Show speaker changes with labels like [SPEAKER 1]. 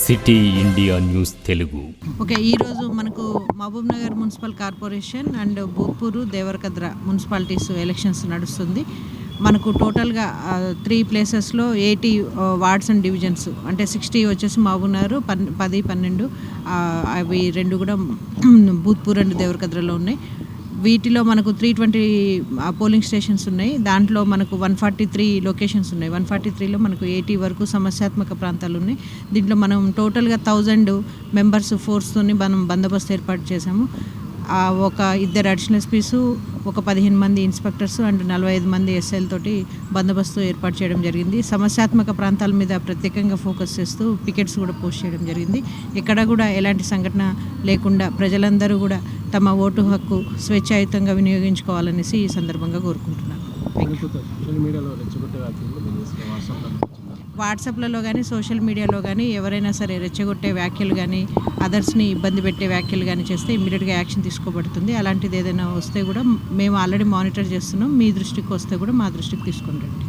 [SPEAKER 1] City India news Telugu.
[SPEAKER 2] Okay, ఈరోజు మనకు Mahabubnagar municipal corporation and Bhoothpur Devarakadra municipalities elections నడుస్తుంది. మనకు టోటల్గా 3 ప్లేసెస్లో 80 వార్డ్స్ అండ్ డివిజన్స్, అంటే 60 వచ్చేసి మహబూబ్ నగర్, 10, 12 అవి 2 కూడా భూత్పూర్ అండ్ దేవరకద్రలో ఉన్నాయి. వీటిలో మనకు 320 పోలింగ్ స్టేషన్స్ ఉన్నాయి. దాంట్లో మనకు 143 లొకేషన్స్ ఉన్నాయి. 143లో మనకు 80 వరకు సమస్యాత్మక ప్రాంతాలు ఉన్నాయి. దీంట్లో మనం టోటల్గా 1000 మెంబర్స్ ఫోర్స్తో మనం బందోబస్తు ఏర్పాటు చేశాము. ఒక 2 అడిషనల్ ఎస్పీస్, ఒక 15 మంది ఇన్స్పెక్టర్స్ అండ్ 45 మంది ఎస్ఐల తోటి బందోబస్తు ఏర్పాటు చేయడం జరిగింది. సమస్యాత్మక ప్రాంతాల మీద ప్రత్యేకంగా ఫోకస్ చేస్తూ పికెట్స్ కూడా పోస్ట్ చేయడం జరిగింది. ఎక్కడ కూడా ఎలాంటి సంఘటన లేకుండా ప్రజలందరూ కూడా తమ ఓటు హక్కు స్వేచ్ఛాయుతంగా వినియోగించుకోవాలనేసి ఈ సందర్భంగా కోరుకుంటున్నాను. వాట్సాప్లలో కానీ సోషల్ మీడియాలో కానీ ఎవరైనా సరే రెచ్చగొట్టే వ్యాఖ్యలు కానీ, అదర్స్ని ఇబ్బంది పెట్టే వ్యాఖ్యలు కానీ చేస్తే ఇమ్మీడియట్గా యాక్షన్ తీసుకోబడుతుంది. అలాంటిది ఏదైనా వస్తే కూడా మేము ఆల్రెడీ మానిటర్ చేస్తున్నాం. మీ దృష్టికి వస్తే కూడా మా దృష్టికి తీసుకుని రండి.